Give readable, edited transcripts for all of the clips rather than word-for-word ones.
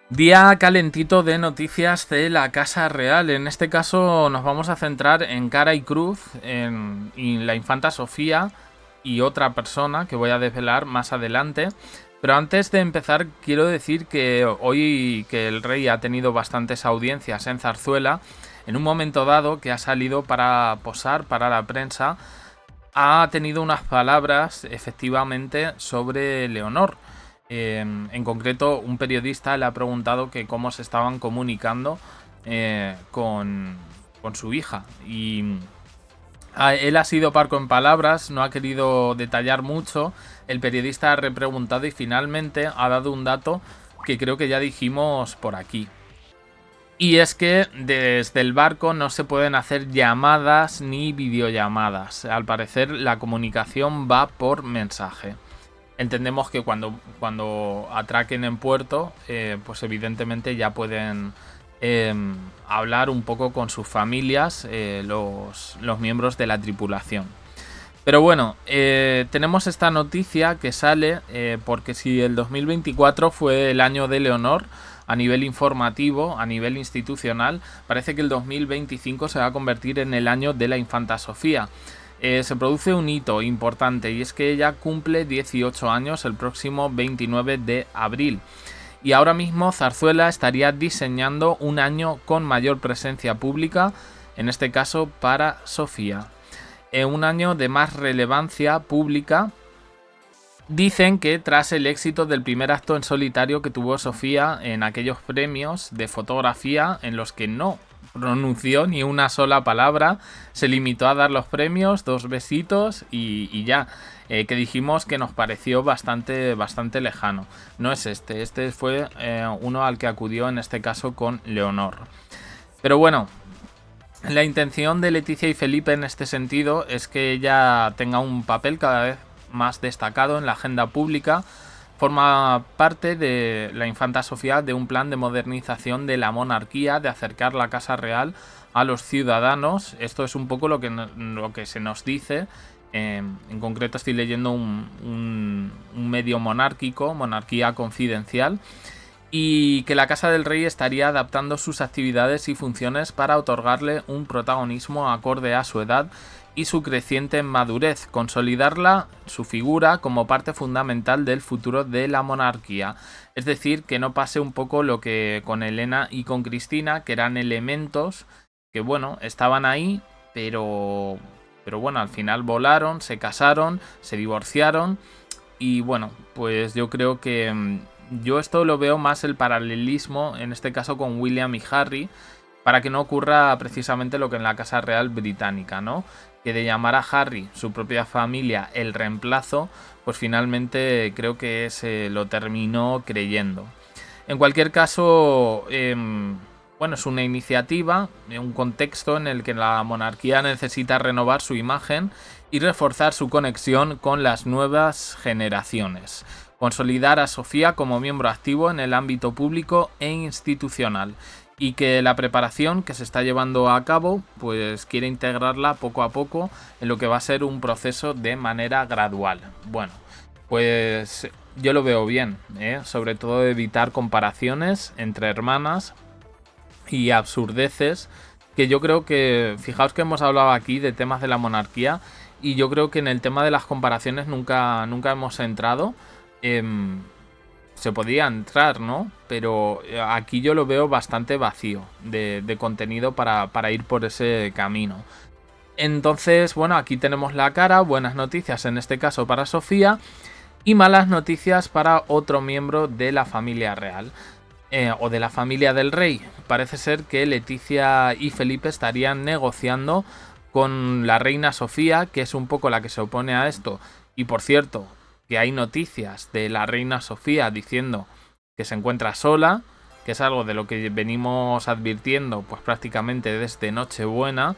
Día calentito de noticias de la Casa Real. En este caso nos vamos a centrar en Cara y Cruz, y la infanta Sofía y otra persona que voy a desvelar más adelante. Pero antes de empezar quiero decir que hoy que el rey ha tenido bastantes audiencias en Zarzuela, en un momento dado que ha salido para posar para la prensa, ha tenido unas palabras efectivamente sobre Leonor. En concreto, un periodista le ha preguntado que cómo se estaban comunicando con su hija. Y él ha sido parco en palabras, no ha querido detallar mucho. El periodista ha repreguntado y finalmente ha dado un dato que creo que ya dijimos por aquí. Y es que desde el barco no se pueden hacer llamadas ni videollamadas. Al parecer la comunicación va por mensaje. Entendemos que cuando atraquen en puerto, pues evidentemente ya pueden hablar un poco con sus familias, los miembros de la tripulación. Pero bueno, tenemos esta noticia que sale porque si el 2024 fue el año de Leonor a nivel informativo, a nivel institucional, parece que el 2025 se va a convertir en el año de la infanta Sofía. Se produce un hito importante y es que ella cumple 18 años el próximo 29 de abril. Y ahora mismo Zarzuela estaría diseñando un año con mayor presencia pública, en este caso para Sofía. Un año de más relevancia pública. Dicen que tras el éxito del primer acto en solitario que tuvo Sofía en aquellos premios de fotografía en los que no pronunció ni una sola palabra, se limitó a dar los premios, 2 besitos y ya, que dijimos que nos pareció bastante lejano. No es este fue uno al que acudió en este caso con Leonor. Pero bueno, la intención de Leticia y Felipe en este sentido es que ella tenga un papel cada vez más destacado en la agenda pública. Forma parte de la infanta Sofía de un plan de modernización de la monarquía, de acercar la Casa Real a los ciudadanos. Esto es un poco lo que se nos dice. En concreto estoy leyendo un medio monárquico, Monarquía Confidencial, y que la Casa del Rey estaría adaptando sus actividades y funciones para otorgarle un protagonismo acorde a su edad y su creciente madurez, consolidarla, su figura, como parte fundamental del futuro de la monarquía. Es decir, que no pase un poco lo que con Elena y con Cristina, que eran elementos que, bueno, estaban ahí, pero bueno, al final volaron, se casaron, se divorciaron y bueno, pues yo creo que yo esto lo veo más el paralelismo, en este caso con William y Harry, para que no ocurra precisamente lo que en la Casa Real británica, ¿no? Que de llamar a Harry, su propia familia, el reemplazo, pues finalmente creo que se lo terminó creyendo. En cualquier caso, bueno, es una iniciativa, un contexto en el que la monarquía necesita renovar su imagen y reforzar su conexión con las nuevas generaciones. Consolidar a Sofía como miembro activo en el ámbito público e institucional. Y que la preparación que se está llevando a cabo, pues quiere integrarla poco a poco en lo que va a ser un proceso de manera gradual. Bueno, pues yo lo veo bien, sobre todo evitar comparaciones entre hermanas y absurdeces, que yo creo que, fijaos que hemos hablado aquí de temas de la monarquía, y yo creo que en el tema de las comparaciones nunca hemos entrado. Se podía entrar, ¿no? Pero aquí yo lo veo bastante vacío de contenido para ir por ese camino. Entonces, bueno, aquí tenemos la cara, buenas noticias en este caso para Sofía y malas noticias para otro miembro de la familia real. O de la familia del rey. Parece ser que Leticia y Felipe estarían negociando con la reina Sofía, que es un poco la que se opone a esto. Y por cierto, que hay noticias de la reina Sofía diciendo que se encuentra sola, que es algo de lo que venimos advirtiendo pues prácticamente desde Nochebuena,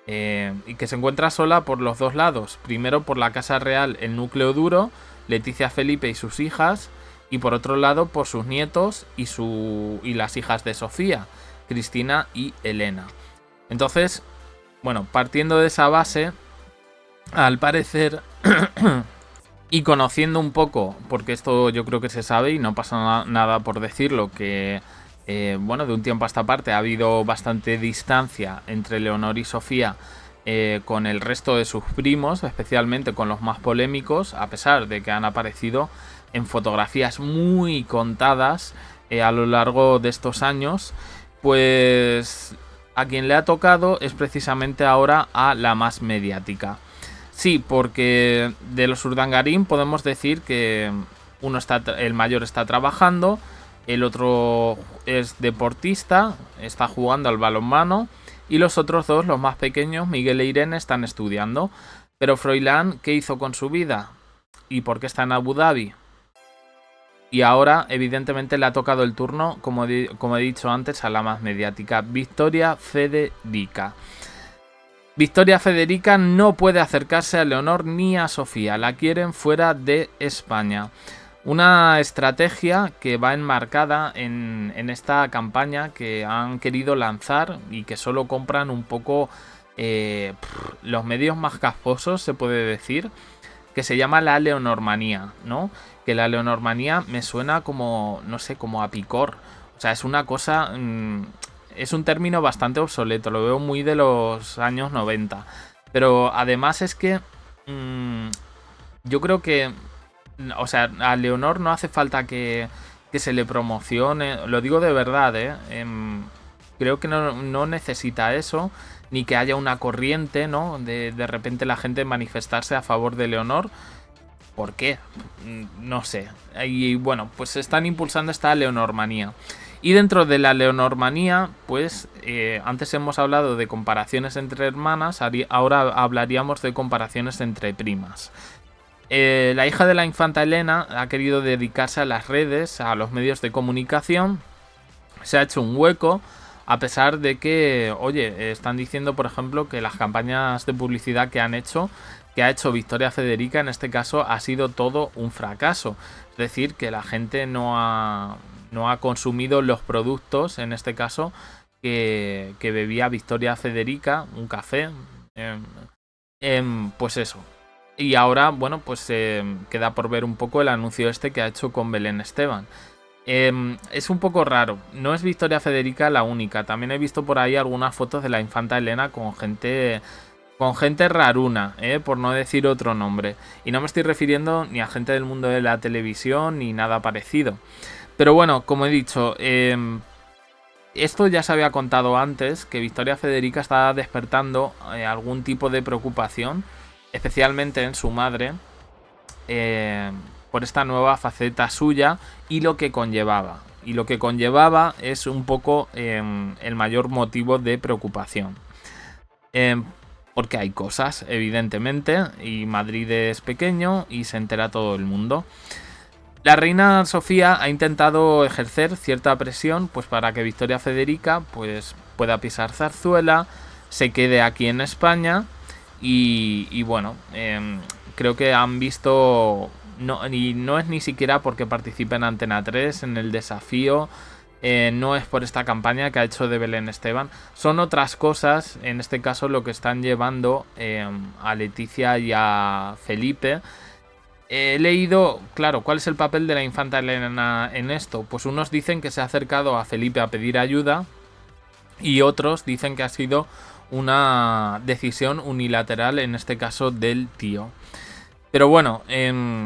y que se encuentra sola por los dos lados. Primero por la Casa Real, el núcleo duro, Leticia, Felipe y sus hijas, y por otro lado por sus nietos y las hijas de Sofía, Cristina y Elena. Entonces, bueno, partiendo de esa base, al parecer Y conociendo un poco, porque esto yo creo que se sabe y no pasa nada por decirlo, que bueno, de un tiempo a esta parte ha habido bastante distancia entre Leonor y Sofía con el resto de sus primos, especialmente con los más polémicos, a pesar de que han aparecido en fotografías muy contadas a lo largo de estos años, pues a quien le ha tocado es precisamente ahora a la más mediática. Sí, porque de los Urdangarín podemos decir que el mayor está trabajando, el otro es deportista, está jugando al balonmano y los otros dos, los más pequeños, Miguel e Irene, están estudiando. Pero Froilán, ¿qué hizo con su vida? ¿Y por qué está en Abu Dhabi? Y ahora, evidentemente, le ha tocado el turno, como he dicho antes, a la más mediática, Victoria Federica. Victoria Federica no puede acercarse a Leonor ni a Sofía, la quieren fuera de España. Una estrategia que va enmarcada en esta campaña que han querido lanzar y que solo compran un poco los medios más casposos, se puede decir, que se llama la Leonormanía, ¿no? Que la Leonormanía me suena como, no sé, como a picor. O sea, es una cosa... es un término bastante obsoleto, lo veo muy de los años 90. Pero además es que yo creo que, o sea, a Leonor no hace falta que se le promocione, lo digo de verdad, creo que no necesita eso, ni que haya una corriente, ¿no? De repente la gente manifestarse a favor de Leonor. ¿Por qué? No sé. Y bueno, pues están impulsando esta Leonormanía. Y dentro de la Leonormanía, pues antes hemos hablado de comparaciones entre hermanas, ahora hablaríamos de comparaciones entre primas. La hija de la infanta Elena ha querido dedicarse a las redes, a los medios de comunicación, se ha hecho un hueco, a pesar de que, oye, están diciendo, por ejemplo, que las campañas de publicidad que ha hecho Victoria Federica, en este caso, ha sido todo un fracaso. Es decir, que la gente no ha consumido los productos, en este caso, que bebía Victoria Federica, un café, pues eso. Y ahora, bueno, pues queda por ver un poco el anuncio este que ha hecho con Belén Esteban. Es un poco raro, no es Victoria Federica la única, también he visto por ahí algunas fotos de la infanta Elena con gente raruna, por no decir otro nombre. Y no me estoy refiriendo ni a gente del mundo de la televisión ni nada parecido. Pero bueno, como he dicho, esto ya se había contado antes, que Victoria Federica estaba despertando algún tipo de preocupación, especialmente en su madre, por esta nueva faceta suya y lo que conllevaba. Y lo que conllevaba es un poco el mayor motivo de preocupación. Porque hay cosas, evidentemente, y Madrid es pequeño y se entera todo el mundo. La reina Sofía ha intentado ejercer cierta presión pues para que Victoria Federica pues pueda pisar Zarzuela, se quede aquí en España y bueno, creo que han visto, y no es ni siquiera porque participe en Antena 3, en el desafío, no es por esta campaña que ha hecho de Belén Esteban, son otras cosas, en este caso lo que están llevando a Leticia y a Felipe. He leído, claro, ¿cuál es el papel de la infanta Elena en esto? Pues unos dicen que se ha acercado a Felipe a pedir ayuda y otros dicen que ha sido una decisión unilateral, en este caso del tío. Pero bueno,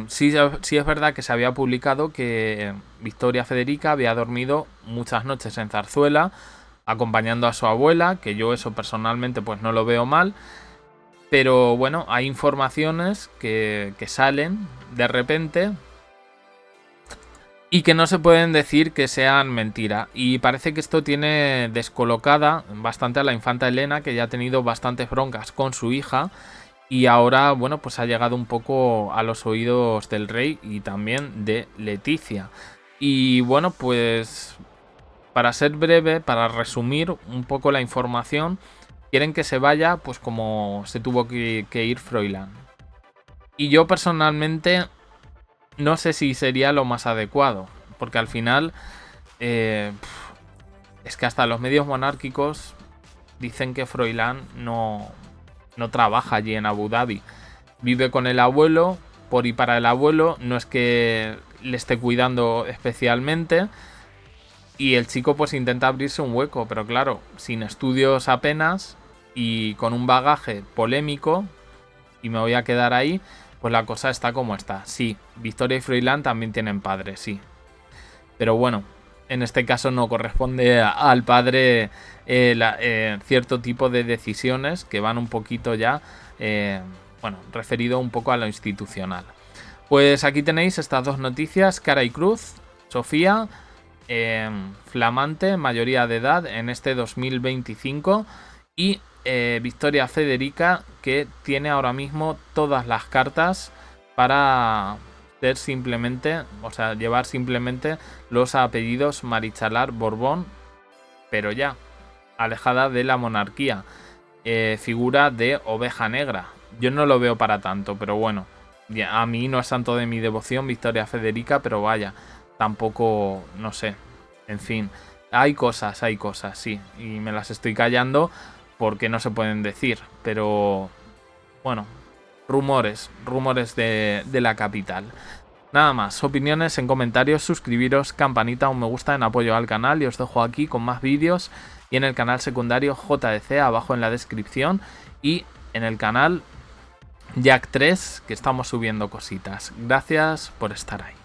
sí es verdad que se había publicado que Victoria Federica había dormido muchas noches en Zarzuela, acompañando a su abuela, que yo eso personalmente pues no lo veo mal. Pero bueno, hay informaciones que salen de repente y que no se pueden decir que sean mentira. Y parece que esto tiene descolocada bastante a la infanta Elena, que ya ha tenido bastantes broncas con su hija. Y ahora, bueno, pues ha llegado un poco a los oídos del rey y también de Leticia. Y bueno, pues para ser breve, para resumir un poco la información, quieren que se vaya pues como se tuvo que ir Froilán. Y yo personalmente no sé si sería lo más adecuado, porque al final es que hasta los medios monárquicos dicen que Froilán no trabaja allí en Abu Dhabi. Vive con el abuelo, por ir para el abuelo, no es que le esté cuidando especialmente. Y el chico pues intenta abrirse un hueco, pero claro, sin estudios apenas y con un bagaje polémico, y me voy a quedar ahí, pues la cosa está como está. Sí, Victoria y Froilán también tienen padre, sí. Pero bueno, en este caso no corresponde al padre cierto tipo de decisiones que van un poquito ya, referido un poco a lo institucional. Pues aquí tenéis estas dos noticias, cara y cruz, Sofía, flamante, mayoría de edad en este 2025, y Victoria Federica, que tiene ahora mismo todas las cartas para ser simplemente, o sea, llevar simplemente los apellidos Marichalar Borbón, pero ya, alejada de la monarquía, figura de oveja negra. Yo no lo veo para tanto, pero bueno, a mí no es santo de mi devoción Victoria Federica, pero vaya, tampoco, no sé, en fin, hay cosas, sí, y me las estoy callando porque no se pueden decir, pero bueno, rumores de la capital. Nada más, opiniones en comentarios, suscribiros, campanita, un me gusta en apoyo al canal, y os dejo aquí con más vídeos y en el canal secundario JDC abajo en la descripción, y en el canal Jack 3 que estamos subiendo cositas. Gracias por estar ahí.